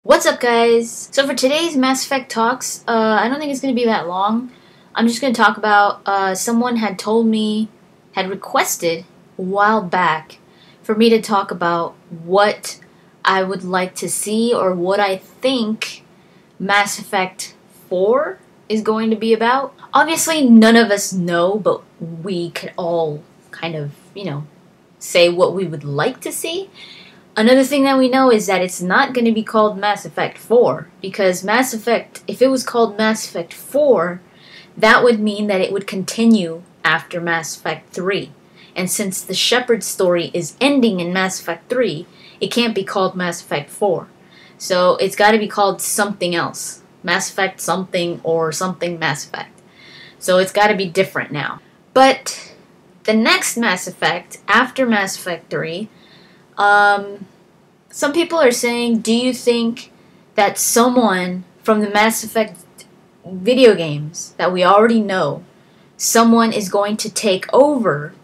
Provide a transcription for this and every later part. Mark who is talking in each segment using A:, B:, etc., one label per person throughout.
A: What's up, guys? So for today's Mass Effect talks, I don't think it's going to be that long. I'm just going to talk about, someone had requested a while back for me to talk about what I would like to see or what I think Mass Effect 4 is going to be about. Obviously, none of us know, but we could all kind of, say what we would like to see. Another thing that we know is that it's not going to be called Mass Effect 4, because Mass Effect, if it was called Mass Effect 4, that would mean that it would continue after Mass Effect 3. And since the Shepard story is ending in Mass Effect 3, it can't be called Mass Effect 4. So it's got to be called something else. Mass Effect something or something Mass Effect. So it's got to be different now. But the next Mass Effect, after Mass Effect 3, some people are saying, do you think that someone from the Mass Effect video games that we already know, someone is going to take over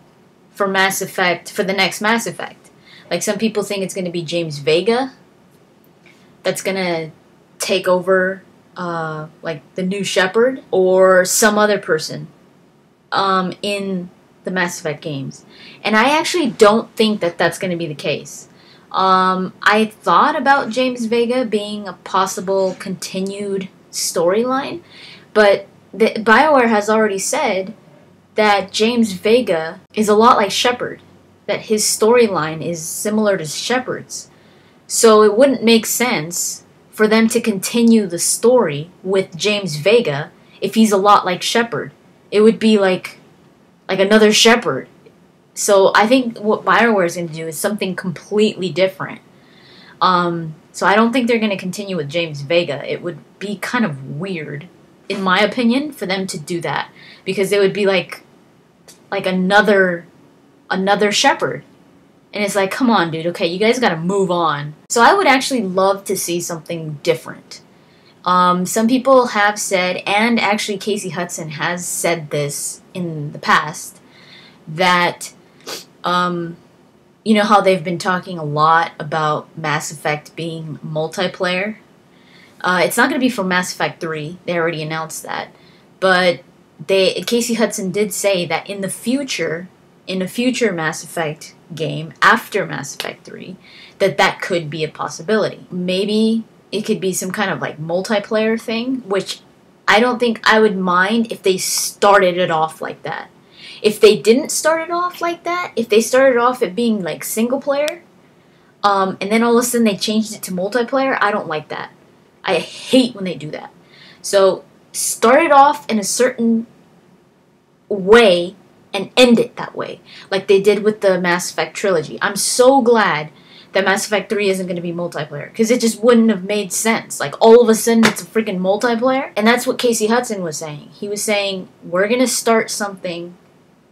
A: for Mass Effect, for the next Mass Effect? Like, some people think it's going to be James Vega that's going to take over, like, the new Shepard, or some other person in the Mass Effect games. And I actually don't think that that's going to be the case. I thought about James Vega being a possible continued storyline, but BioWare has already said that James Vega is a lot like Shepard, that his storyline is similar to Shepard's. So it wouldn't make sense for them to continue the story with James Vega if he's a lot like Shepard. It would be like another Shepard. So I think what BioWare is going to do is something completely different. So I don't think they're going to continue with James Vega. It would be kind of weird, in my opinion, for them to do that, because it would be like another Shepard. And it's like, come on, dude. Okay, you guys got to move on. So I would actually love to see something different. Some people have said, and actually Casey Hudson has said this in the past, that, you know how they've been talking a lot about Mass Effect being multiplayer? It's not going to be for Mass Effect 3. They already announced that. But Casey Hudson did say that in a future Mass Effect game, after Mass Effect 3, that could be a possibility. Maybe it could be some kind of like multiplayer thing, which I don't think I would mind if they started it off like that. If they didn't start it off like that, if they started off it being like single player, and then all of a sudden they changed it to multiplayer, I don't like that. I hate when they do that. So start it off in a certain way and end it that way, like they did with the Mass Effect trilogy. I'm so glad that Mass Effect 3 isn't going to be multiplayer, because it just wouldn't have made sense. Like, all of a sudden it's a freaking multiplayer. And that's what Casey Hudson was saying. He was saying, we're going to start something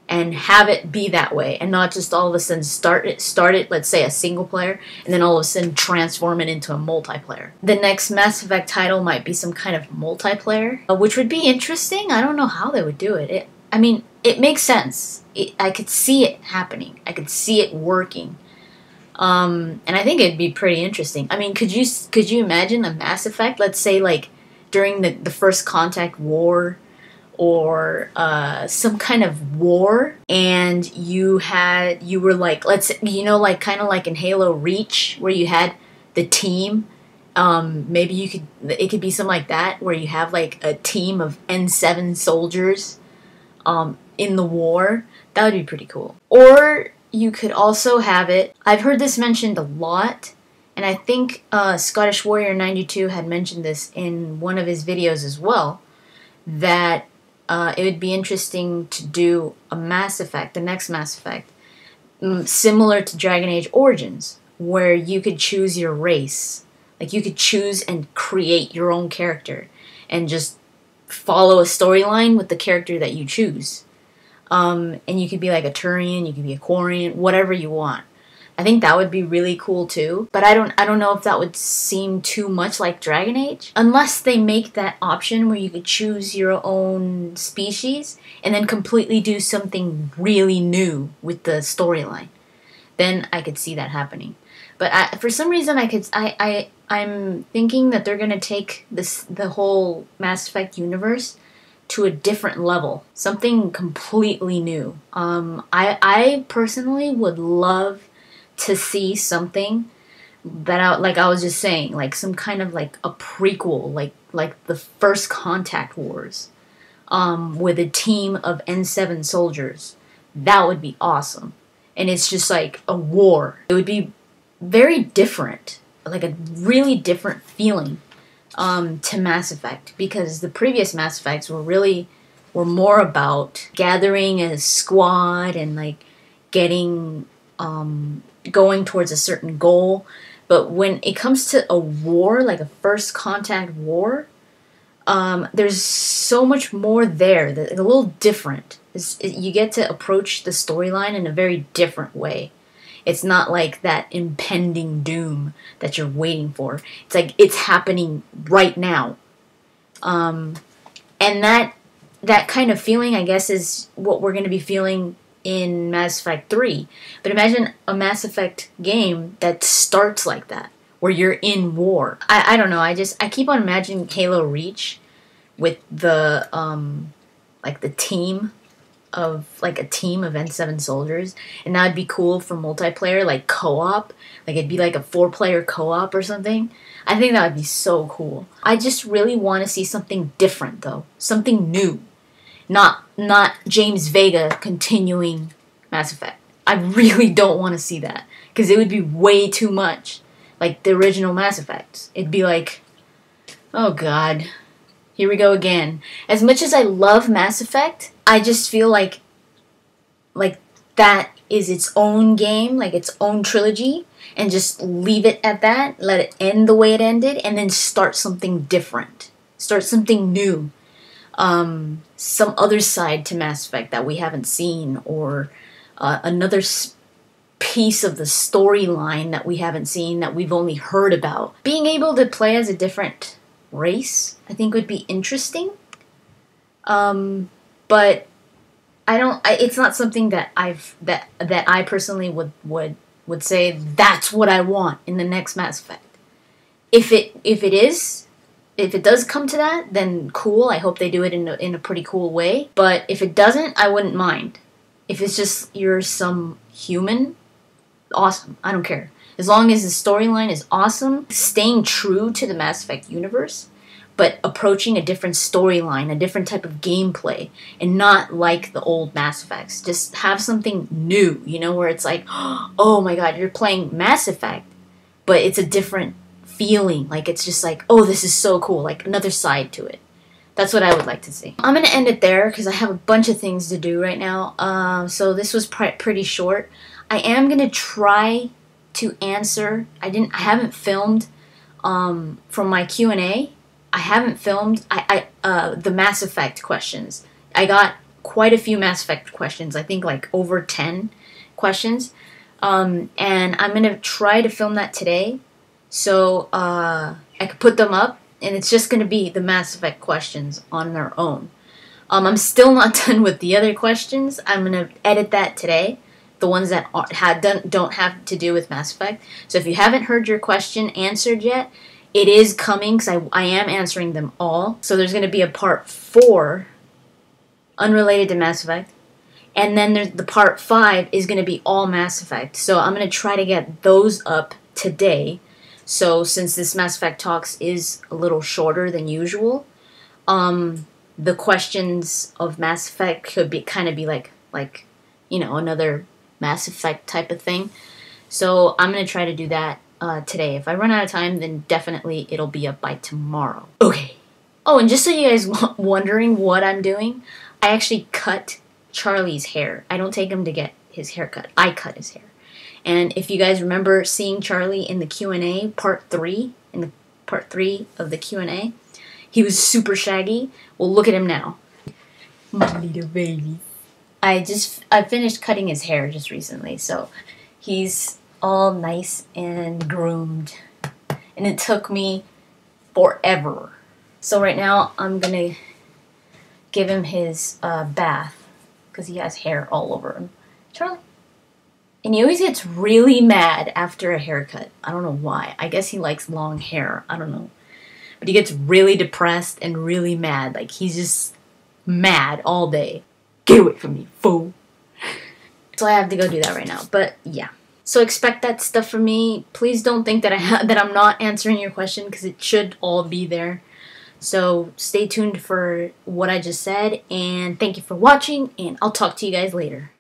A: and have it be that way, and not just all of a sudden start it, let's say a single player, and then all of a sudden transform it into a multiplayer. The next Mass Effect title might be some kind of multiplayer, which would be interesting. I don't know how they would do it. I mean, it makes sense. I could see it happening. I could see it working. And I think it'd be pretty interesting. I mean, could you imagine a Mass Effect, let's say like during the First Contact War, or some kind of war, and you were like, like kind of like in Halo Reach, where you had the team. Maybe it could be something like that, where you have like a team of N7 soldiers in the war. That would be pretty cool. Or you could also have it, I've heard this mentioned a lot, and I think Scottish Warrior 92 had mentioned this in one of his videos as well, that it would be interesting to do a Mass Effect, the next Mass Effect, similar to Dragon Age Origins, where you could choose your race. Like, you could choose and create your own character and just follow a storyline with the character that you choose. And you could be like a Turian, you could be a Quarian, whatever you want. I think that would be really cool too, but I don't know if that would seem too much like Dragon Age, unless they make that option where you could choose your own species and then completely do something really new with the storyline. then I could see that happening. But for some reason, I'm thinking that they're gonna take the whole Mass Effect universe to a different level, something completely new. I personally would love to see something that like I was just saying, like some kind of like a prequel, like the First Contact Wars, with a team of N7 soldiers. That would be awesome. And it's just like a war. It would be very different, like a really different feeling to Mass Effect, because the previous Mass Effects were more about gathering a squad and like getting going towards a certain goal. But when it comes to a war, like a First Contact war, there's so much more there that a little different. You get to approach the storyline in a very different way. It's not like that impending doom that you're waiting for. It's like it's happening right now. And that kind of feeling, I guess, is what we're going to be feeling in Mass Effect 3. But imagine a Mass Effect game that starts like that, where you're in war. I don't know, I keep on imagining Halo Reach with the like the team of like a team of N7 soldiers, and that would be cool for multiplayer, like co-op. Like it'd be like a 4-player co-op or something. I think that would be so cool. I just really want to see something different though, something new. Not James Vega continuing Mass Effect. I really don't want to see that, because it would be way too much like the original Mass Effects. It'd be like, oh god, here we go again. As much as I love Mass Effect, I just feel like that is its own game, like its own trilogy, and just leave it at that, let it end the way it ended, and then start something different. Start something new. Some other side to Mass Effect that we haven't seen, or another piece of the storyline that we haven't seen, that we've only heard about. Being able to play as a different race, I think, would be interesting. But it's not something that I personally would say that's what I want in the next Mass Effect. If it does come to that, then cool. I hope they do it in a pretty cool way. But if it doesn't, I wouldn't mind. If it's just you're some human, awesome. I don't care. As long as the storyline is awesome, staying true to the Mass Effect universe, but approaching a different storyline, a different type of gameplay, and not like the old Mass Effects. Just have something new, where it's like, oh my god, you're playing Mass Effect, but it's a different feeling. Like, it's just like, oh, this is so cool, like another side to it. That's what I would like to see. I'm going to end it there because I have a bunch of things to do right now. So this was pretty short. I am going to try to answer. I haven't filmed from my Q&A. I haven't filmed the Mass Effect questions. I got quite a few Mass Effect questions. I think like over 10 questions. And I'm going to try to film that today, so I could put them up, and it's just going to be the Mass Effect questions on their own. I'm still not done with the other questions. I'm going to edit that today, the ones that don't have to do with Mass Effect. So if you haven't heard your question answered yet, it is coming, because I am answering them all. So there's going to be a part 4 unrelated to Mass Effect. And then there's the part 5 is going to be all Mass Effect. So I'm going to try to get those up today. So since this Mass Effect Talks is a little shorter than usual, the questions of Mass Effect could be like another Mass Effect type of thing. So I'm going to try to do that today. If I run out of time, then definitely it'll be up by tomorrow. Okay. Oh, and just so you guys wondering what I'm doing, I actually cut Charlie's hair. I don't take him to get his hair cut. I cut his hair. And if you guys remember seeing Charlie in the Q&A, part 3 of the Q&A, he was super shaggy. Well, look at him now. My little baby. I finished cutting his hair just recently, so he's all nice and groomed. And it took me forever. So right now, I'm gonna give him his bath, because he has hair all over him. Charlie. And he always gets really mad after a haircut. I don't know why. I guess he likes long hair. I don't know. But he gets really depressed and really mad. Like, he's just mad all day. Get away from me, fool. So I have to go do that right now. But yeah. So expect that stuff from me. Please don't think that I'm not answering your question, because it should all be there. So stay tuned for what I just said. And thank you for watching. And I'll talk to you guys later.